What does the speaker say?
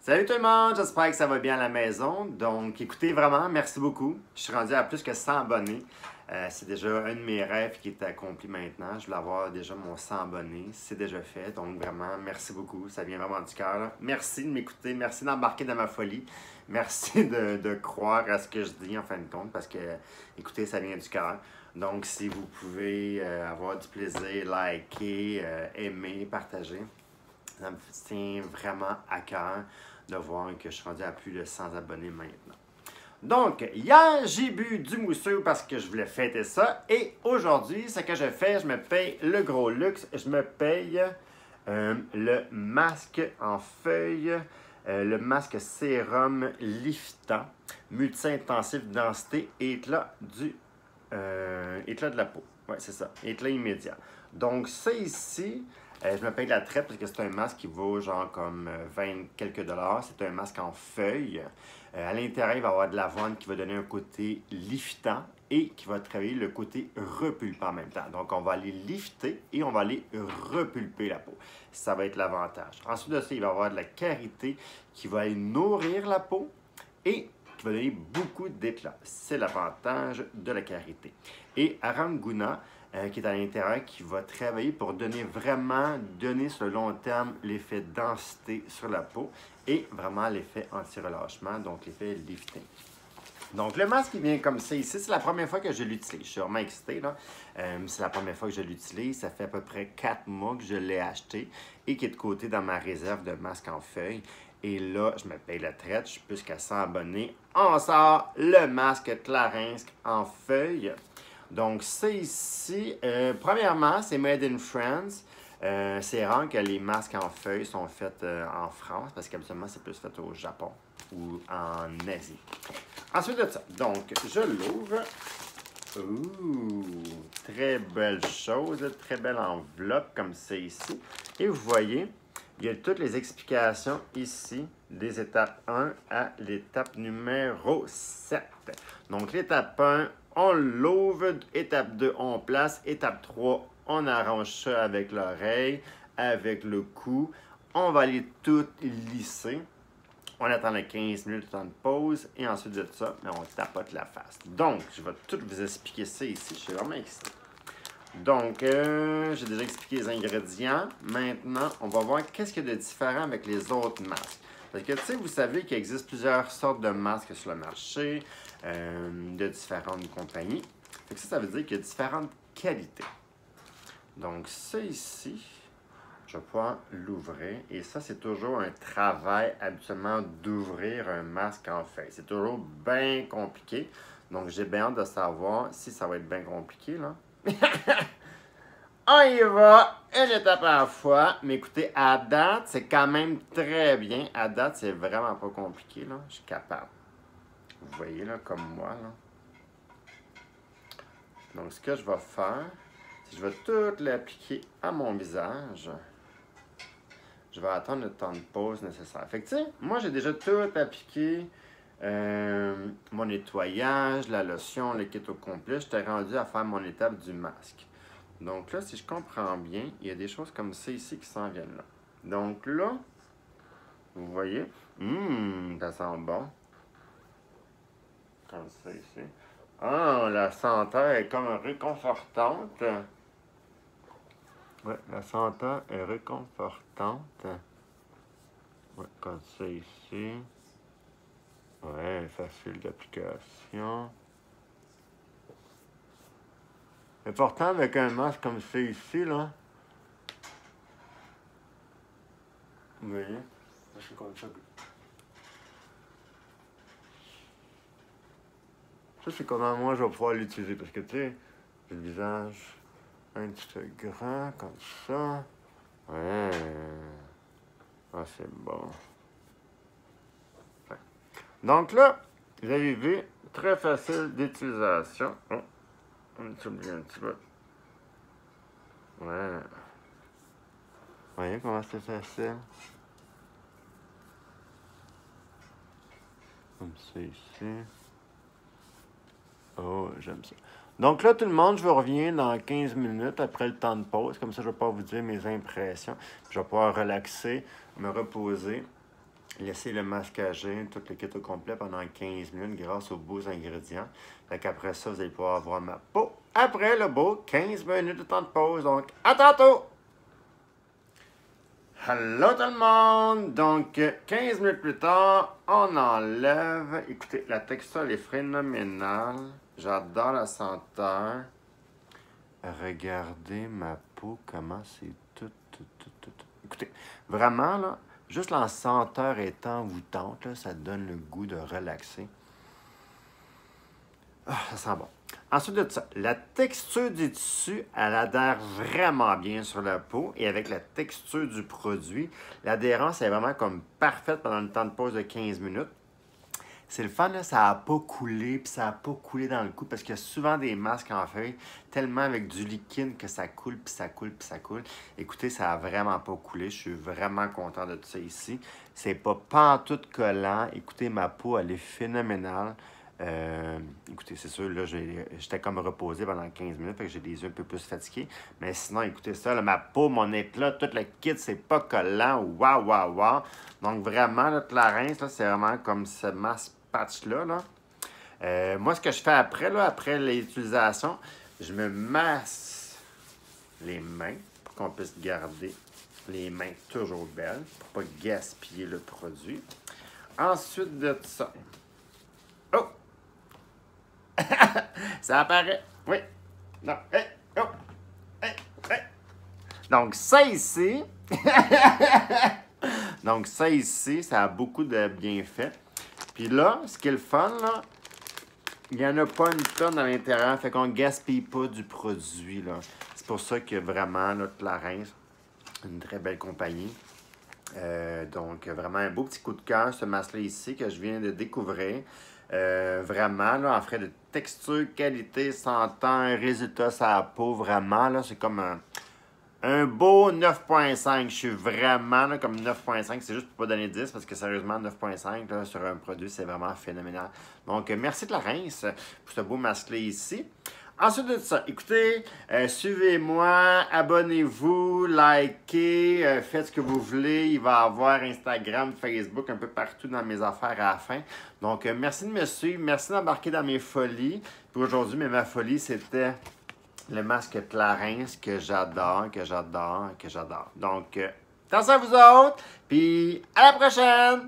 Salut tout le monde, j'espère que ça va bien à la maison. Donc, écoutez, vraiment, merci beaucoup. Je suis rendu à plus que 100 abonnés. C'est déjà un de mes rêves qui est accompli maintenant. Je voulais avoir déjà mon 100 abonnés. C'est déjà fait. Donc, vraiment, merci beaucoup. Ça vient vraiment du cœur. Merci de m'écouter. Merci d'embarquer dans ma folie. Merci de croire à ce que je dis en fin de compte parce que, écoutez, ça vient du cœur. Donc, si vous pouvez avoir du plaisir, liker, aimer, partager, ça me tient vraiment à cœur de voir que je suis rendu à plus de 100 abonnés maintenant. Donc, hier, j'ai bu du mousseux parce que je voulais fêter ça. Et aujourd'hui, ce que je fais, je me paye le gros luxe. Je me paye le masque en feuille, le masque sérum liftant, multi-intensif densité et éclat de la peau. Oui, c'est ça, éclat immédiat. Donc, ça ici, je me paye de la traite parce que c'est un masque qui vaut genre comme 20 quelques dollars. C'est un masque en feuille. À l'intérieur, il va y avoir de l'avoine qui va donner un côté liftant et qui va travailler le côté repulpant en même temps. Donc, on va aller lifter et on va aller repulper la peau. Ça va être l'avantage. Ensuite de ça, il va y avoir de la karité qui va aller nourrir la peau et qui va donner beaucoup d'éclat. C'est l'avantage de la karité. Et Aranguna, qui est à l'intérieur, qui va travailler pour donner sur le long terme l'effet densité sur la peau et vraiment l'effet anti-relâchement, donc l'effet lifting. Donc, le masque, il vient comme ça ici. C'est la première fois que je l'utilise. Je suis vraiment excité, là. C'est la première fois que je l'utilise. Ça fait à peu près 4 mois que je l'ai acheté et qui est de côté dans ma réserve de masques en feuille. Et là, je me paye la traite. Je suis plus qu'à 100 abonnés. On sort le masque Clarins en feuille. Donc, c'est ici. Premièrement, c'est Made in France. C'est rare que les masques en feuilles sont faits en France parce qu'habituellement, c'est plus fait au Japon ou en Asie. Ensuite de ça, donc, je l'ouvre. Ouh, très belle chose, très belle enveloppe comme c'est ici. Et vous voyez, il y a toutes les explications ici des étapes 1 à l'étape numéro 7. Donc, l'étape 1, on l'ouvre. Étape 2, on place. Étape 3, on arrange ça avec l'oreille, avec le cou. On va aller tout lisser. On attend les 15 minutes de temps de pause et ensuite de ça, on tapote la face. Donc, je vais tout vous expliquer ça ici. Je suis vraiment excité. Donc, j'ai déjà expliqué les ingrédients. Maintenant, on va voir qu'est-ce qu'il y a de différent avec les autres masques. Parce que, tu sais, vous savez qu'il existe plusieurs sortes de masques sur le marché, de différentes compagnies. Fait que ça veut dire qu'il y a différentes qualités. Donc, ça ici, je vais pouvoir l'ouvrir. Et ça, c'est toujours un travail habituellement d'ouvrir un masque en feuille. C'est toujours bien compliqué. Donc, j'ai bien hâte de savoir si ça va être bien compliqué, là. On y va, une étape à la fois. Mais écoutez, à date, c'est quand même très bien. À date, c'est vraiment pas compliqué, là. Je suis capable. Vous voyez, là, comme moi, là. Donc, ce que je vais faire, c'est que je vais tout l'appliquer à mon visage. Je vais attendre le temps de pause nécessaire. Fait que, tu sais, moi, j'ai déjà tout appliqué. Mon nettoyage, la lotion, le kit au complet. J'étais rendu à faire mon étape du masque. Donc là, si je comprends bien, il y a des choses comme ça ici qui s'en viennent là. Donc là, vous voyez, ça sent bon. Comme ça ici. Ah, la senteur est comme réconfortante. Ouais, la senteur est réconfortante. Ouais, comme ça ici. Ouais, facile d'application. Important avec un masque comme ça ici, là. Vous voyez? Je suis comme ça. Ça, c'est comment moi je vais pouvoir l'utiliser. Parce que, tu sais, j'ai le visage un petit peu grand, comme ça. Ouais. Ah, c'est bon. Ouais. Donc là, vous avez vu, très facile d'utilisation. Oh, on s'oublie un petit peu. Ouais. Vous voyez comment c'est facile? Comme ça ici. Oh, j'aime ça. Donc là, tout le monde, je vous reviens dans 15 minutes après le temps de pause. Comme ça, je ne vais pas vous dire mes impressions. Je vais pouvoir relaxer, me reposer laisser le mascager, tout le kit au complet pendant 15 minutes grâce aux beaux ingrédients. Fait qu'après ça, vous allez pouvoir avoir ma peau. Après le beau 15 minutes de temps de pause. Donc, à tantôt! Hello tout le monde! Donc, 15 minutes plus tard, on enlève. Écoutez, la texture elle est phénoménale. J'adore la senteur. Regardez ma peau, comment c'est tout. Écoutez, vraiment, là, juste la senteur est envoûtante, là, ça donne le goût de relaxer. Ah, ça sent bon. Ensuite de ça, la texture du tissu, elle adhère vraiment bien sur la peau et avec la texture du produit, l'adhérence est vraiment comme parfaite pendant le temps de pause de 15 minutes. C'est le fun, là, ça n'a pas coulé, puis ça n'a pas coulé dans le cou, parce qu'il y a souvent des masques en feuille, tellement avec du liquide que ça coule, puis ça coule, puis ça coule. Écoutez, ça n'a vraiment pas coulé, je suis vraiment content de tout ça ici. C'est pas pantoute collant, écoutez, ma peau, elle est phénoménale. Écoutez, c'est sûr, là, j'étais comme reposé pendant 15 minutes, fait que j'ai les yeux un peu plus fatigués. Mais sinon, écoutez ça, là, ma peau, mon éclat, tout le kit, c'est pas collant. Waouh, waouh, waouh. Donc, vraiment, là, Clarins, là, c'est vraiment comme ce masque patch-là. Là. Moi, ce que je fais après, là, après l'utilisation, je me masse les mains pour qu'on puisse garder les mains toujours belles, pour pas gaspiller le produit. Ensuite de ça, oh! Ça apparaît. Oui. Non. Hey. Oh. Hey. Hey. Donc, ça ici. Donc, ça ici, ça a beaucoup de bienfaits. Puis là, ce qui est le fun, là, il n'y en a pas une tonne à l'intérieur. Fait qu'on ne gaspille pas du produit, là. C'est pour ça que vraiment, notre Clarins, une très belle compagnie. Donc, vraiment un beau petit coup de cœur, ce masque-là ici, que je viens de découvrir. Vraiment, là, en frais de texture, qualité, senteur, résultat sur la peau, vraiment, là, c'est comme un beau 9.5. Je suis vraiment là, comme 9.5. C'est juste pour pas donner 10 parce que sérieusement, 9.5 là, sur un produit, c'est vraiment phénoménal. Donc, merci Clarins pour ce beau masque-là ici. Ensuite de ça, écoutez, suivez-moi, abonnez-vous, likez, faites ce que vous voulez. Il va y avoir Instagram, Facebook, un peu partout dans mes affaires à la fin. Donc, merci de me suivre, merci d'embarquer dans mes folies. Puis aujourd'hui, ma folie, c'était le masque Clarins que j'adore, que j'adore, que j'adore. Donc, attention à vous autres, puis à la prochaine!